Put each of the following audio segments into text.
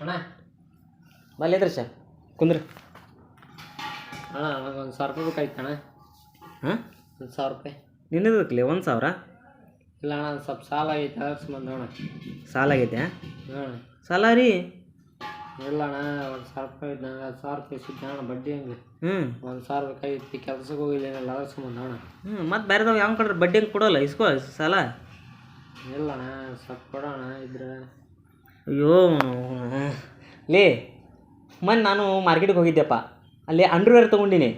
ಅಣ್ಣ ಬಲ್ಲಿದ್ರಿ ಸರ್ ಕುಂದ್ರಿ. ಅಣ್ಣ ನನಗೊಂದು 1000 ರೂಪಾಯಿ ಬೇಕಾಯ್ತು ಅಣ್ಣ. ಹಾಂ 1000 ರೂಪಾಯಿ ನಿನ್ನದಕ್ಲಿ 1000? ಇಲ್ಲ ಅಣ್ಣ ಸ್ವಲ್ಪ ಸಾಲ ಆಗೈತೆ ಅದ್ರ ಸಂಬಂಧ ಅಣ್ಣ. ಸಾಲ ಆಗೈತೆ? ಹಾಂ ಸಾಲ ರೀ? ಇಲ್ಲ ಅಣ್ಣ 1000 ರೂಪಾಯಿ ಇದ್ದು ನನಗೆ 1000 ರೂಪಾಯಿ ಸಿಗ್ತ ಅಣ್ಣ ಬಡ್ಡಿ ಹಂಗೆ. 1000 ಬೇಕಾಗಿತ್ತು ಕೆಲ್ಸಕ್ಕೆ ಹೋಗಿದ್ದೇನಲ್ಲ ಅದ್ರ ಸಂಬಂಧ ಅಣ್ಣ. ಮತ್ತು ಬೇರೆದವ್ ಯಾವ ಕಡೆ ಬಡ್ಡಿ ಹಂಗೆ ಕೊಡೋಲ್ಲ ಇಸ್ಕೋ ಸಾಲ. ಇಲ್ಲ ಅಣ್ಣ ಸ್ವಲ್ಪ ಕೊಡೋಣ ಇದ್ರೆ. ಅಯ್ಯೋ ಲೇ ಮೊನ್ನೆ ನಾನು ಮಾರ್ಕೆಟಿಗೆ ಹೋಗಿದ್ದೆಪ್ಪ, ಅಲ್ಲಿ ಅಂಡರ್ವೇರ್ ತೊಗೊಂಡಿನಿ.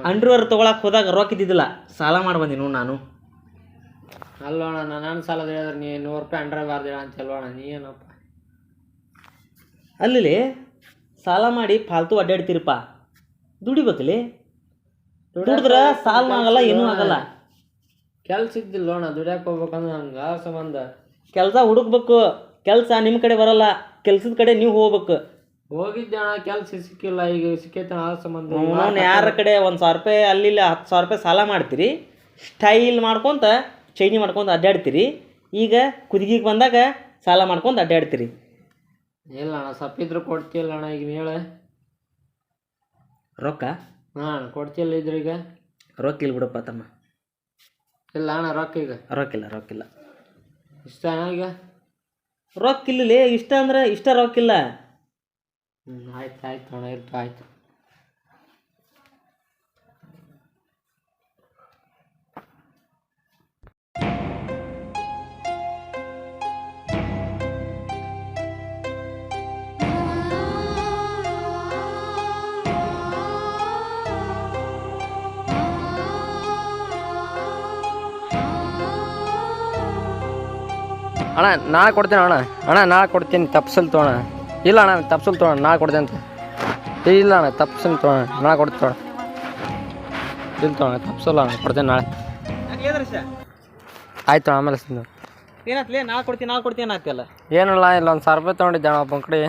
ಅಂಡರ್ವೇರ್ ತೊಗೊಳಕ್ಕೆ ಹೋದಾಗ ರೊಕ್ಕ ಇದ್ದಿದ್ದಿಲ್ಲ, ಸಾಲ ಮಾಡಿ ಬಂದೀನಿ ನೋಡಿ ನಾನು. ಅಲ್ಲೋಣ ನಾನು ಸಾಲ ಹೇಳಿದ್ರೆ ನೀ 100 ರೂಪಾಯಿ ಅಂಡ್ರೆ ಬಾರ್ದಿಲ್ಲ ಅಂತಲ್ವಣ ನೀ ಏನಪ್ಪ. ಅಲ್ಲಿ ಸಾಲ ಮಾಡಿ ಫಾಲ್ತು ಅಡ್ಡಾಡ್ತೀರಪ್ಪ, ದುಡಿಬೇಕಲ್ಲಿ. ದುಡಿದ್ರೆ ಸಾಲ ಆಗಲ್ಲ ಏನೂ ಆಗಲ್ಲ. ಕೆಲ್ಸ ಇದ್ದಿಲ್ಲ ಅಣ್ಣ, ದುಡಿಯಕ್ಕೆ ಹೋಗ್ಬೇಕಂದ್ರೆ ಹಂಗೆ ಆ ಸಂಬಂಧ. ಕೆಲಸ ಹುಡುಕ್ಬೇಕು, ಕೆಲಸ ನಿಮ್ಮ ಕಡೆ ಬರಲ್ಲ, ಕೆಲ್ಸದ ಕಡೆ ನೀವು ಹೋಗ್ಬೇಕು. ಹೋಗಿದ್ದೆ ಅಣ್ಣ ಕೆಲಸ ಸಿಕ್ಕಿಲ್ಲ, ಈಗ ಸಿಕ್ಕೈತೆ ಆ ಸಂಬಂಧ. ನಾನು ಯಾರ ಕಡೆ 1000 ರೂಪಾಯಿ ಅಲ್ಲಿ 10,000 ರೂಪಾಯಿ ಸಾಲ ಮಾಡ್ತೀರಿ, ಸ್ಟೈಲ್ ಮಾಡ್ಕೊತ ಚೈನಿ ಮಾಡ್ಕೊತ ಅಡ್ಡಾಡ್ತೀರಿ. ಈಗ ಕುದಿಗೆಗೆ ಬಂದಾಗ ಸಾಲ ಮಾಡ್ಕೊಂಡು ಅಡ್ಡಾಡ್ತೀರಿ. ಇಲ್ಲ ಅಣ್ಣ ಸ್ವಲ್ಪ ಇದ್ರೆ ಕೊಡ್ತಿಲ್ಲ ಅಣ್ಣ ಈಗ ಹೇಳ ರೊಕ್ಕ. ಹಾಂ ಕೊಡ್ತಿಲ್ಲ ಇದ್ರೆ ಈಗ ರೊಕ್ಕ ಇಲ್ಲ ಬಿಡಪ್ಪ ತಮ್ಮ. ಇಲ್ಲ ಅಣ್ಣ ರೊಕ್ಕ ಈಗ ರೊಕ್ಕಿಲ್ಲ ಇಷ್ಟ ಅಣ್ಣ ಈಗ ರೊಕ್ಕ ಇಲ್ಲಲೇ. ಇಷ್ಟ ಅಂದ್ರೆ ಇಷ್ಟ ರೊಕ್ಕಿಲ್ಲ. ಆಯ್ತು ಅಣ್ಣ ಇರ್ತು ಆಯ್ತು. ಅಣ್ಣ ನಾಳೆ ಕೊಡ್ತೀನಿ ನಾಳೆ ಕೊಡ್ತೀನಿ ತಪ್ಸಲ್ ತೊಗೋಣ. ಇಲ್ಲ ಅಣ್ಣ ತಪ್ಸಲ್ ತೊಗೋಣ ನಾಳೆ ಕೊಡ್ತೇನೆ ಅಂತ. ಇಲ್ಲ ಅಣ್ಣ ತಪ್ಸಲ್ ತೊಗೋಣ ನಾಳೆ ಕೊಡ್ತೀನಿ ತೊಗೋಣ. ಇಲ್ಲ ತೊಗೋಣ ತಪ್ಸಲ್ಲ ಅಣ್ಣ ಕೊಡ್ತೇನೆ ನಾಳೆ. ಆಯ್ತು ಅಣ್ಣ ಆಮೇಲೆ ಏನತ್ಲೇ ನಾಳೆ ಕೊಡ್ತೀನಿ ಆಗ್ತಿಲ್ಲ. ಏನಿಲ್ಲ ಇಲ್ಲ 1000 ರೂಪಾಯಿ ತೊಗೊಂಡಿದ್ದೆ ಅಣ್ಣ ಒಬ್ಬನ ಕಡೆ.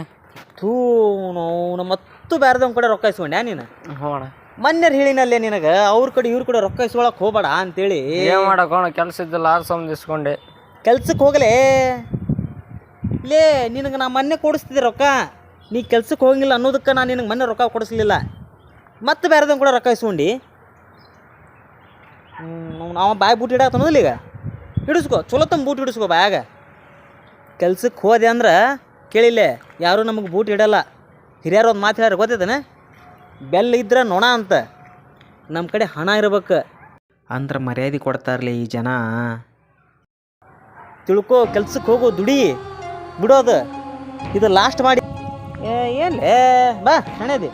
ಥೂ ನಾವು ಮತ್ತು ಬೇರೆದವ್ನ ಕಡೆ ರೊಕ್ಕ ಇಸ್ಕೊಂಡ್ಯಾ ನೀನು? ಹ್ಞೂ ಅಣ್ಣ ಮೊನ್ನೆ ಹೇಳಿನಲ್ಲೇ ನಿನಗೆ ಅವ್ರ ಕಡೆ ಇವ್ರ ಕಡೆ ರೊಕ್ಕ ಇಸ್ಕೊಳಕ್ಕೆ ಹೋಗಬೇಡ ಅಂತೇಳಿ. ಏನು ಮಾಡೋಣ ಕೆಲಸ ಇದ್ದಿಲ್ಲ ಆ ಸಂಬಂಧ ಇಸ್ಕೊಂಡೆ. ಕೆಲ್ಸಕ್ಕೆ ಹೋಗಲೇ ಲೇ, ನಿನಗೆ ನಾ ಮೊನ್ನೆ ಕೊಡಿಸ್ತಿದ್ದೆ ರೊಕ್ಕ. ನೀ ಕೆಲ್ಸಕ್ಕೆ ಹೋಗಿಲ್ಲ ಅನ್ನೋದಕ್ಕೆ ನಾನು ನಿನಗೆ ಮೊನ್ನೆ ರೊಕ್ಕ ಕೊಡಿಸ್ಲಿಲ್ಲ. ಮತ್ತೆ ಬೇರೆದವ್ನ ಕೂಡ ರೊಕ್ಕ ಇಸ್ಕೊಂಡು ಅವ ಬಾಯಿ ಬೂಟ್ ಹಿಡಾತನೋದಿಲ್ಲ. ಈಗ ಹಿಡಿಸ್ಕೊ, ಚಲೋ ತಮ್ಮ ಬೂಟ್ ಹಿಡಿಸ್ಕೊ ಬಾಯಾಗ. ಕೆಲ್ಸಕ್ಕೆ ಹೋದೆ ಅಂದ್ರೆ ಕೇಳಿಲ್ಲೇ, ಯಾರೂ ನಮಗೆ ಬೂಟ್ ಇಡಲ್ಲ. ಹಿರಿಯರು ಒಂದು ಮಾತು ಹೇಳ್ಯಾರ ಗೊತ್ತೈತೇನೆ, ಬೆಲ್ಲ ಇದ್ರೆ ನೊಣ ಅಂತ. ನಮ್ಮ ಕಡೆ ಹಣ ಇರ್ಬೇಕು ಅಂದ್ರೆ ಮರ್ಯಾದೆ ಕೊಡ್ತಾರಲ್ಲ ಈ ಜನ. ತಿಳ್ಕೊ, ಕೆಲ್ಸಕ್ಕೆ ಹೋಗು, ದುಡಿ ಬಿಡೋದು ಇದು ಲಾಸ್ಟ್ ಮಾಡಿ. ಏನ್ಲೇ ಬಾ ಹಣದಿ